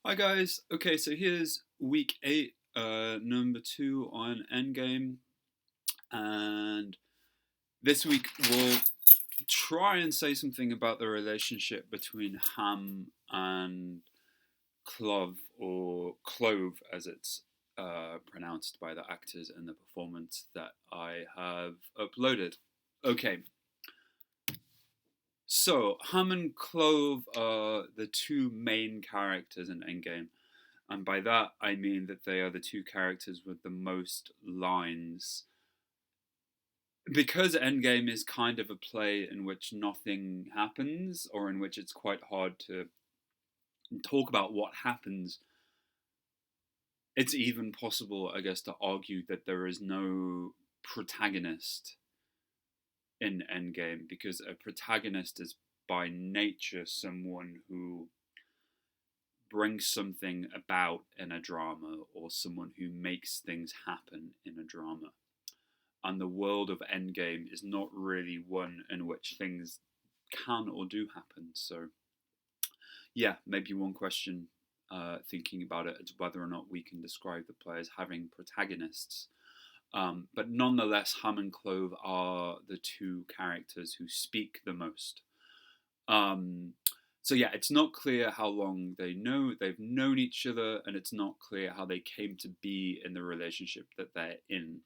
Hi guys. Okay, so here's week 8, number 2 on Endgame, and this week we'll try and say something about the relationship between Ham and Clove, or Clove as it's pronounced by the actors in the performance that I have uploaded. Okay, so Ham and Clove are the two main characters in Endgame. And by that, I mean that they are the two characters with the most lines. Because Endgame is kind of a play in which nothing happens, or in which it's quite hard to talk about what happens, it's even possible, I guess, to argue that there is no protagonist in Endgame, because a protagonist is by nature someone who brings something about in a drama, or someone who makes things happen in a drama. And the world of Endgame is not really one in which things can or do happen. So, yeah, maybe one question thinking about it is whether or not we can describe the players having protagonists. But nonetheless, Ham and Clove are the two characters who speak the most. Um, so yeah, it's not clear how long they've known each other, and it's not clear how they came to be in the relationship that they're in.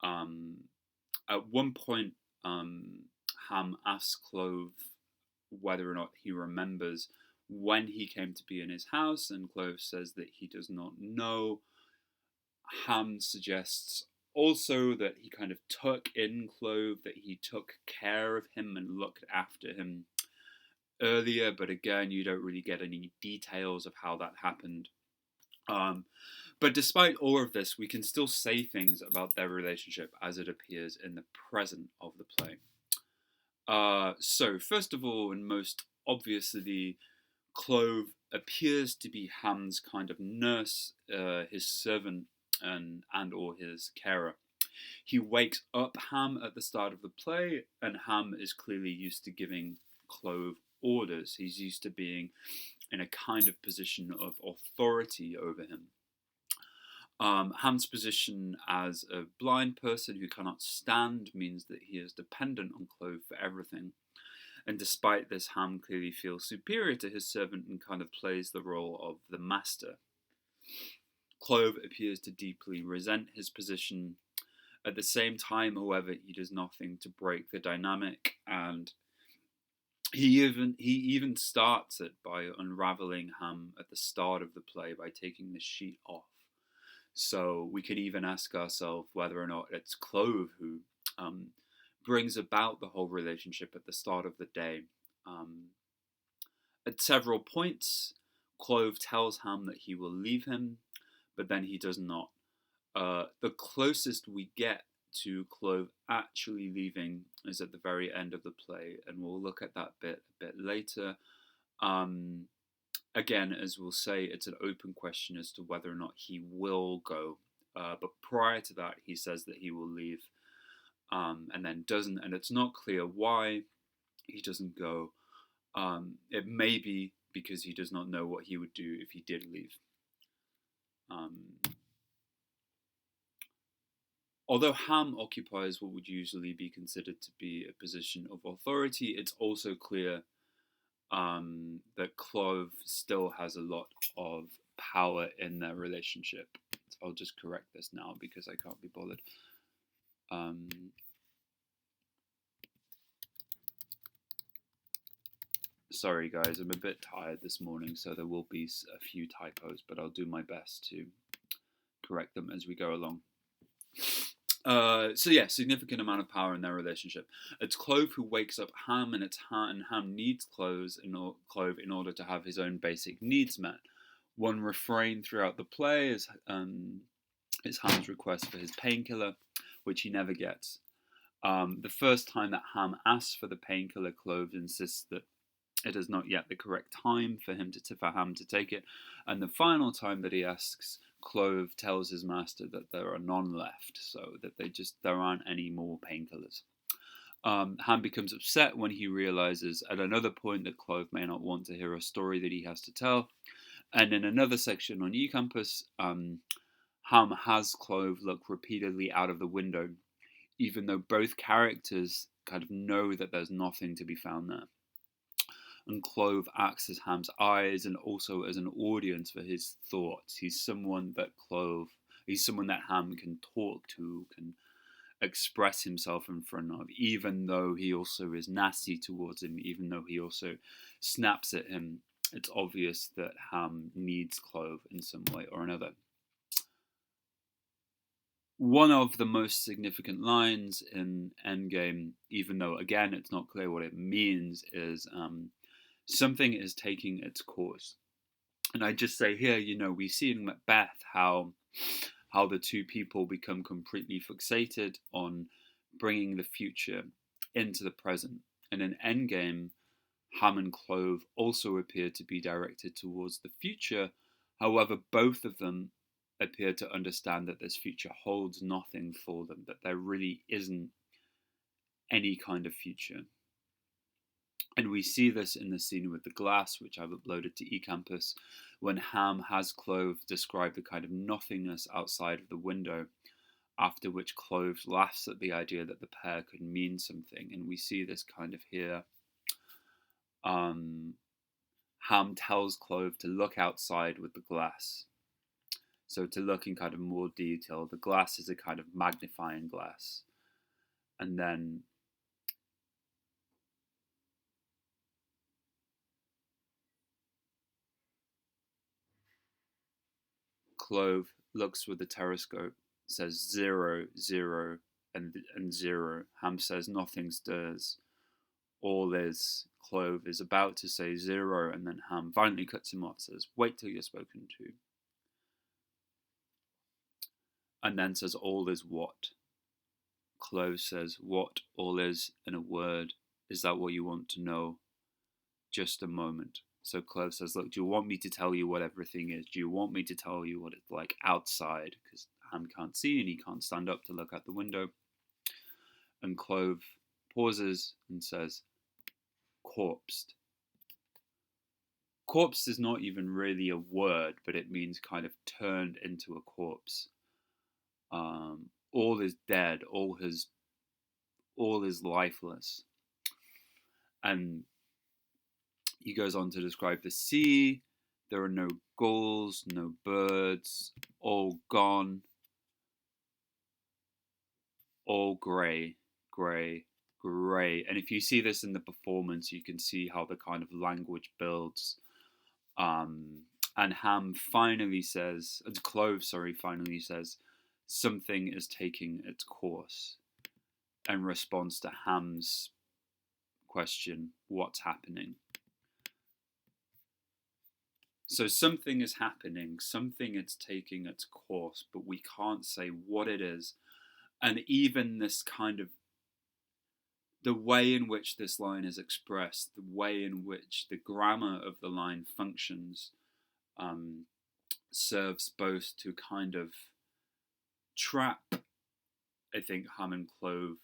Um, at one point, Ham asks Clove whether or not he remembers when he came to be in his house, and Clove says that he does not know. Ham suggests also that he kind of took in Clove, that he took care of him and looked after him earlier, but again, you don't really get any details of how that happened. Um, but despite all of this, we can still say things about their relationship as it appears in the present of the play. So, first of all, and most obviously, Clove appears to be Ham's kind of nurse, his servant, and or his carer. He wakes up Ham at the start of the play, and Ham is clearly used to giving Clove orders. He's used to being in a kind of position of authority over him. Ham's position as a blind person who cannot stand means that he is dependent on Clove for everything. And despite this, Ham clearly feels superior to his servant and kind of plays the role of the master. Clove appears to deeply resent his position. At the same time, however, he does nothing to break the dynamic, and he even starts it by unraveling Ham at the start of the play by taking the sheet off. So we could even ask ourselves whether or not it's Clove who um, brings about the whole relationship at the start of the day. Um, at several points, Clove tells Ham that he will leave him, but then he does not. The closest we get to Clove actually leaving is at the very end of the play, and we'll look at that bit a bit later. Um, Again, as we'll say, it's an open question as to whether or not he will go. But prior to that, he says that he will leave, and then doesn't, and it's not clear why he doesn't go. It may be because he does not know what he would do if he did leave. Um, Although Ham occupies what would usually be considered to be a position of authority, it's also clear that Clove still has a lot of power in their relationship. So I'll just correct this now because I can't be bothered. Um, Sorry, guys, I'm a bit tired this morning, so there will be a few typos, but I'll do my best to correct them as we go along. So yeah, significant amount of power in their relationship. It's Clove who wakes up Ham, and Ham needs Clove in order to have his own basic needs met. One refrain throughout the play is Ham's request for his painkiller, which he never gets. The first time that Ham asks for the painkiller, Clove insists that it is not yet the correct time for Ham to take it, and the final time that he asks, Clove tells his master that there are none left, so that there aren't any more painkillers. Ham becomes upset when he realizes at another point that Clove may not want to hear a story that he has to tell, And in another section on eCampus, Ham has Clove look repeatedly out of the window, even though both characters kind of know that there's nothing to be found there. And Clove acts as Ham's eyes and also as an audience for his thoughts. He's someone that Ham can talk to, can express himself in front of, even though he also is nasty towards him, even though he also snaps at him. It's obvious that Ham needs Clove in some way or another. One of the most significant lines in Endgame, even though again it's not clear what it means, is something is taking its course. And I just say here, we see in Macbeth how the two people become completely fixated on bringing the future into the present. And in Endgame, Ham and Clove also appear to be directed towards the future. However, both of them appear to understand that this future holds nothing for them, that there really isn't any kind of future. And we see this in the scene with the glass, which I've uploaded to eCampus, when Ham has Clove describe the kind of nothingness outside of the window, after which Clove laughs at the idea that the pair could mean something. And we see this kind of here. Ham tells Clove to look outside with the glass. So to look in kind of more detail, the glass is a kind of magnifying glass. And then Clove looks with the teroscope, says 0, 0, and 0. Ham says nothing stirs. All is. Clove is about to say 0, and then Ham finally cuts him off, says, wait till you're spoken to. And then says, all is what? Clove says, what all is in a word? Is that what you want to know? Just a moment. So Clove says, look, do you want me to tell you what everything is? Do you want me to tell you what it's like outside? Because Ham can't see and he can't stand up to look out the window. And Clove pauses and says, corpsed. Corpse is not even really a word, but it means kind of turned into a corpse. All is dead, all is lifeless. And he goes on to describe the sea. There are no gulls, no birds, all gone, all grey, grey, grey. And if you see this in the performance, you can see how the kind of language builds. And Ham finally says, Clove, finally says, something is taking its course, in response to Ham's question, what's happening? So something is happening, something is taking its course, but we can't say what it is. And even this kind of, the way in which this line is expressed, the way in which the grammar of the line functions, serves both to kind of trap, I think, Ham and Clove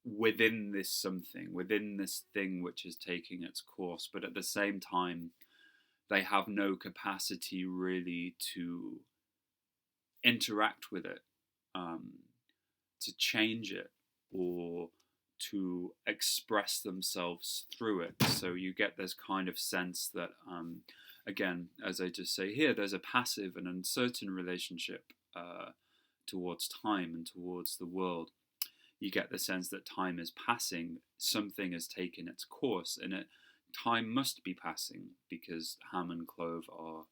within this something, within this thing which is taking its course, but at the same time, they have no capacity really to interact with it, to change it, or to express themselves through it. So you get this kind of sense that, again, as I just say here, there's a passive and uncertain relationship towards time and towards the world. You get the sense that time is passing, something has taken its course, and time must be passing because Ham and Clove are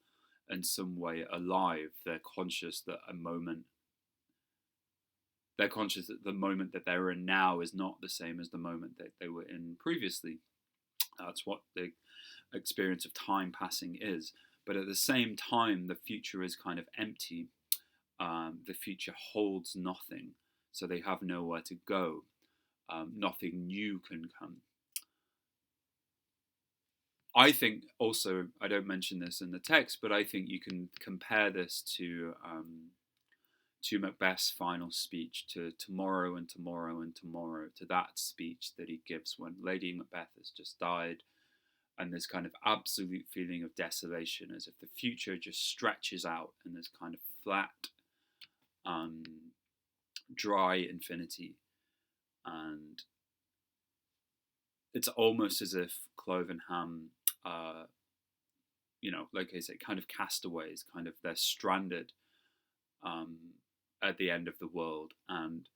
in some way alive. They're conscious that the moment that they're in now is not the same as the moment that they were in previously. That's what the experience of time passing is. But at the same time, the future is kind of empty. The future holds nothing, so they have nowhere to go. Nothing new can come. I think also, I don't mention this in the text, but I think you can compare this to Macbeth's final speech, to tomorrow and tomorrow and tomorrow, to that speech that he gives when Lady Macbeth has just died, and this kind of absolute feeling of desolation, as if the future just stretches out in this kind of flat, um, dry infinity. And it's almost as if Clove and Ham, like I say, kind of castaways, kind of they're stranded um, at the end of the world, and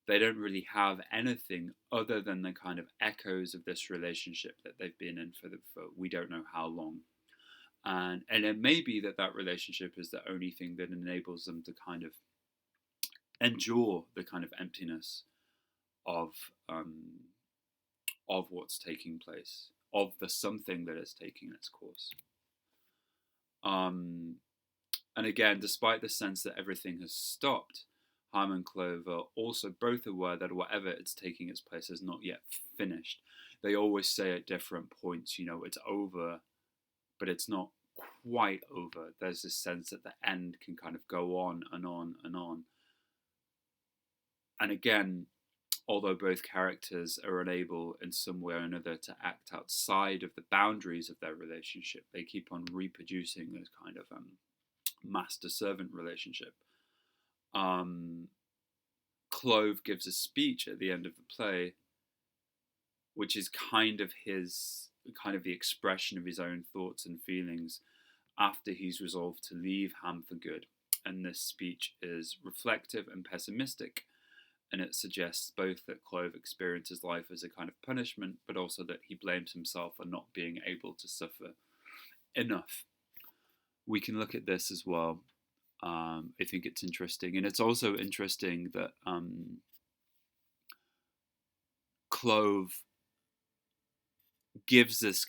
they don't really have anything other than the kind of echoes of this relationship that they've been in for we don't know how long. And it may be that that relationship is the only thing that enables them to kind of endure the kind of emptiness of um, of what's taking place, of the something that is taking its course. Um, and again, despite the sense that everything has stopped, Ham and Clove are also both aware that whatever it's taking its place is not yet finished. They always say at different points, it's over, but it's not quite over. There's this sense that the end can kind of go on and on and on. And again, although both characters are unable in some way or another to act outside of the boundaries of their relationship, they keep on reproducing this kind of master-servant relationship. Clove gives a speech at the end of the play, which is kind of the expression of his own thoughts and feelings after he's resolved to leave Ham for good. And this speech is reflective and pessimistic, and it suggests both that Clove experiences life as a kind of punishment, but also that he blames himself for not being able to suffer enough. We can look at this as well. I think it's interesting, and it's also interesting that Clove gives this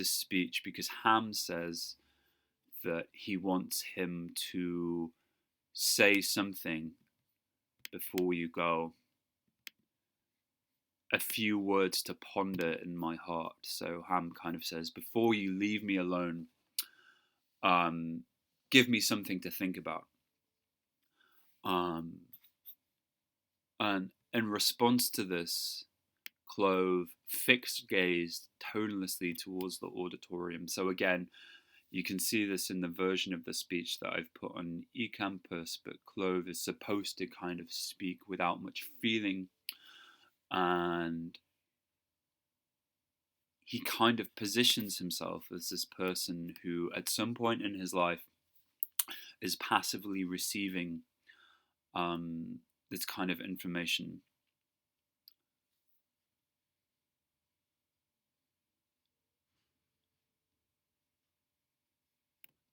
speech because Ham says that he wants him to say something before you go, a few words to ponder in my heart. So Ham kind of says, before you leave me alone, give me something to think about. And in response to this, Clove fixed gazed tonelessly towards the auditorium. So again, you can see this in the version of the speech that I've put on eCampus, but Clove is supposed to kind of speak without much feeling, and he kind of positions himself as this person who at some point in his life is passively receiving this kind of information.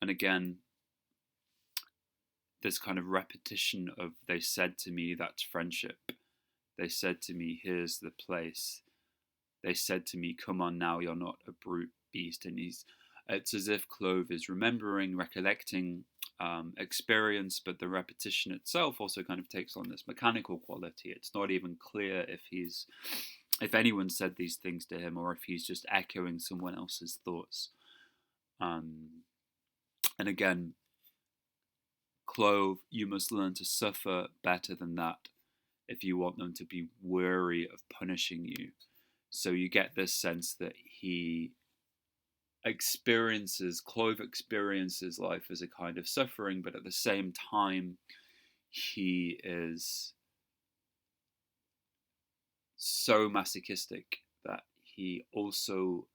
And again, this kind of repetition of, they said to me, that's friendship. They said to me, here's the place. They said to me, come on now, you're not a brute beast. And it's as if Clove is remembering, recollecting experience, but the repetition itself also kind of takes on this mechanical quality. It's not even clear if anyone said these things to him, or if he's just echoing someone else's thoughts. And again, Clove, you must learn to suffer better than that if you want them to be weary of punishing you. So you get this sense that Clove experiences life as a kind of suffering, but at the same time, he is so masochistic that he also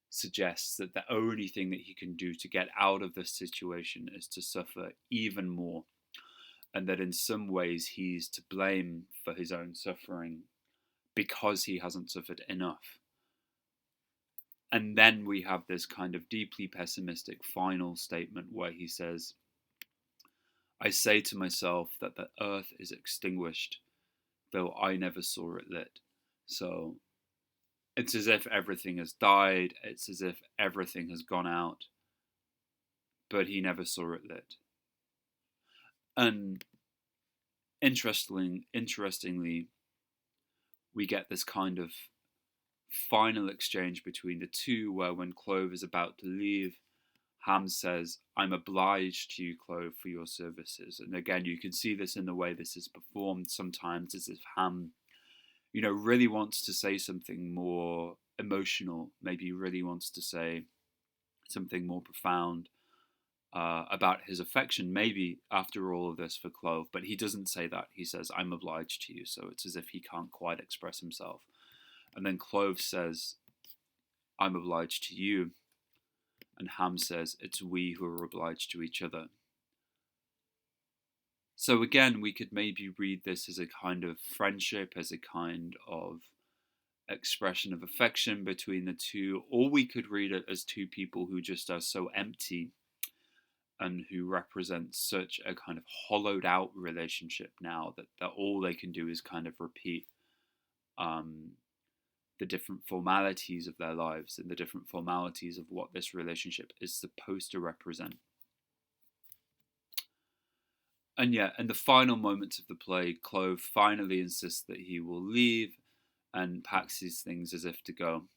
suggests that the only thing that he can do to get out of this situation is to suffer even more, and that in some ways he's to blame for his own suffering because he hasn't suffered enough. And then we have this kind of deeply pessimistic final statement where he says, I say to myself that the earth is extinguished, though I never saw it lit. So it's as if everything has died, it's as if everything has gone out, but he never saw it lit. And interestingly, we get this kind of final exchange between the two, where when Clove is about to leave, Ham says, I'm obliged to you, Clove, for your services. And again, you can see this in the way this is performed. Sometimes as if Ham, really wants to say something more emotional, maybe really wants to say something more profound about his affection, maybe after all of this for Clove, but he doesn't say that. He says, "I'm obliged to you," so it's as if he can't quite express himself. And then Clove says, "I'm obliged to you," and Ham says, "It's we who are obliged to each other." So again, we could maybe read this as a kind of friendship, as a kind of expression of affection between the two, or we could read it as two people who just are so empty and who represent such a kind of hollowed out relationship now that all they can do is kind of repeat um, the different formalities of their lives and the different formalities of what this relationship is supposed to represent. And yeah, in the final moments of the play, Clove finally insists that he will leave and packs his things as if to go.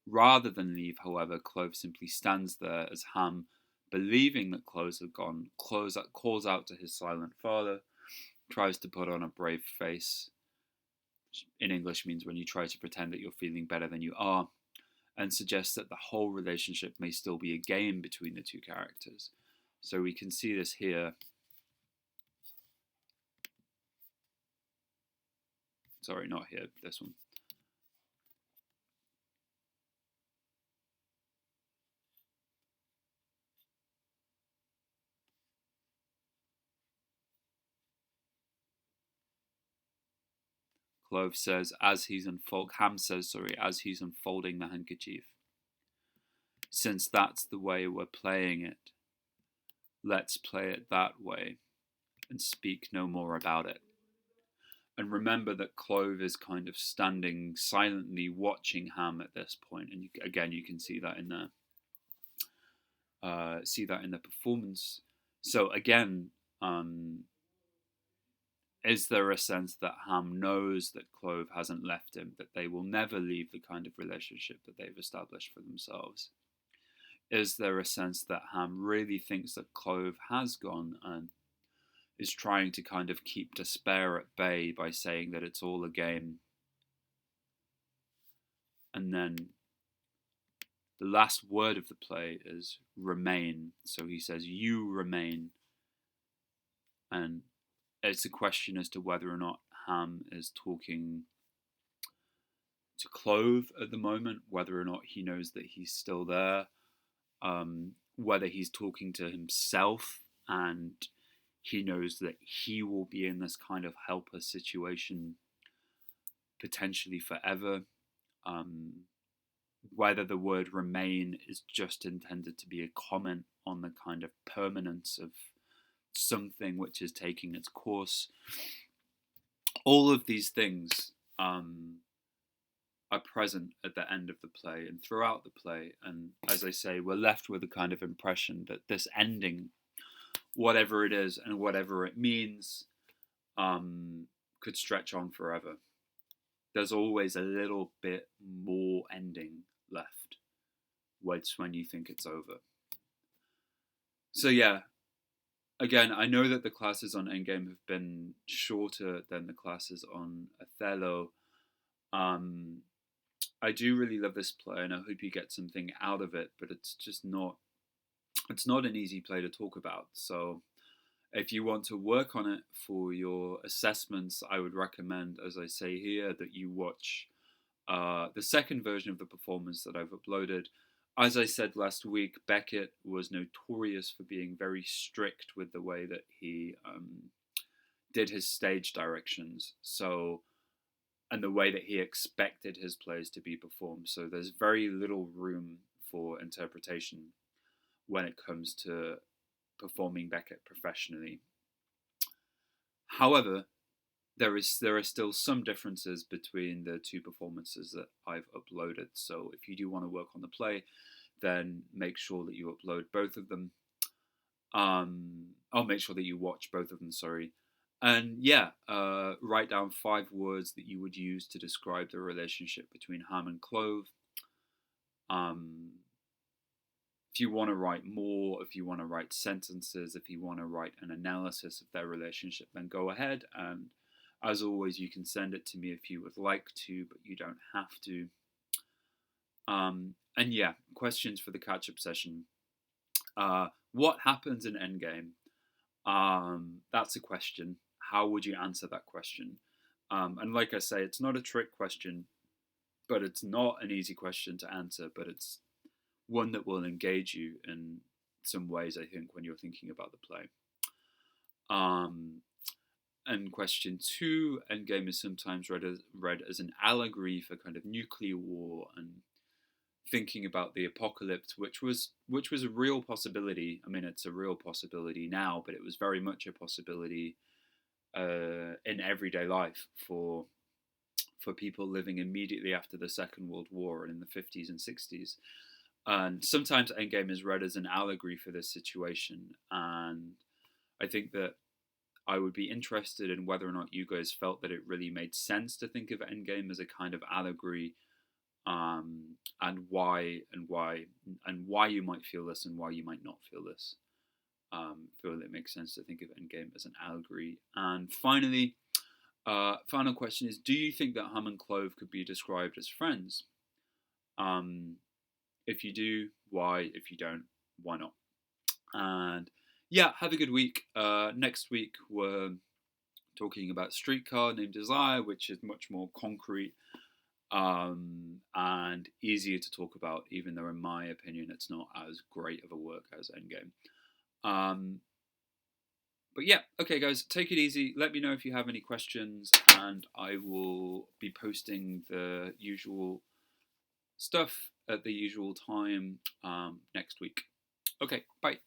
Rather than leave, however, Clove simply stands there as Ham, believing that Clove had gone, calls out to his silent father, tries to put on a brave face. In English means when you try to pretend that you're feeling better than you are, and suggests that the whole relationship may still be a game between the two characters. So we can see this here. Sorry, not here, this one. Ham says, as he's unfolding the handkerchief. Since that's the way we're playing it, let's play it that way and speak no more about it. And remember that Clove is kind of standing silently watching Ham at this point, and again you can see that in the performance. So again, is there a sense that Ham knows that Clove hasn't left him, that they will never leave the kind of relationship that they've established for themselves? Is there a sense that Ham really thinks that Clove has gone and is trying to kind of keep despair at bay by saying that it's all a game? And then the last word of the play is remain. So he says, "You remain." And it's a question as to whether or not Ham is talking to Clove at the moment, whether or not he knows that he's still there, whether he's talking to himself and he knows that he will be in this kind of helpless situation potentially forever, whether the word remain is just intended to be a comment on the kind of permanence of something which is taking its course. All of these things are present at the end of the play and throughout the play. And as I say, we're left with a kind of impression that this ending, whatever it is and whatever it means, could stretch on forever. There's always a little bit more ending left, when you think it's over. So yeah, again, I know that the classes on Endgame have been shorter than the classes on Othello. I do really love this play, and I hope you get something out of it. But it's just not. It's not an easy play to talk about. So, if you want to work on it for your assessments, I would recommend, as I say here, that you watch the second version of the performance that I've uploaded. As I said last week, Beckett was notorious for being very strict with the way that he did his stage directions. And the way that he expected his plays to be performed. So there's very little room for interpretation when it comes to performing Beckett professionally. However, there are still some differences between the two performances that I've uploaded. So if you do want to work on the play, then make sure that you upload both of them. I'll make sure that you watch both of them, sorry. And yeah, write down 5 words that you would use to describe the relationship between Ham and Clove. If you want to write more, if you want to write sentences, if you want to write an analysis of their relationship, then go ahead. And as always, you can send it to me if you would like to, but you don't have to. And yeah, questions for the catch-up session. What happens in Endgame? That's a question. How would you answer that question? And like I say, it's not a trick question, but it's not an easy question to answer, but it's one that will engage you in some ways, I think, when you're thinking about the play. And question two, Endgame is sometimes read as an allegory for kind of nuclear war and thinking about the apocalypse, which was a real possibility. I mean, it's a real possibility now, but it was very much a possibility in everyday life for people living immediately after the Second World War and in the 50s and 60s. And sometimes Endgame is read as an allegory for this situation. And I think that I would be interested in whether or not you guys felt that it really made sense to think of Endgame as a kind of allegory, and why you might feel this and why you might not feel this. Feel that it makes sense to think of Endgame as an allegory. And finally, final question is: do you think that Hum and Clove could be described as friends? Um, if you do, why? If you don't, why not? And yeah, have a good week. Next week we're talking about Streetcar Named Desire, which is much more concrete, and easier to talk about, even though in my opinion it's not as great of a work as Endgame. But yeah, okay guys, take it easy. Let me know if you have any questions, and I will be posting the usual stuff at the usual time next week. Okay, bye.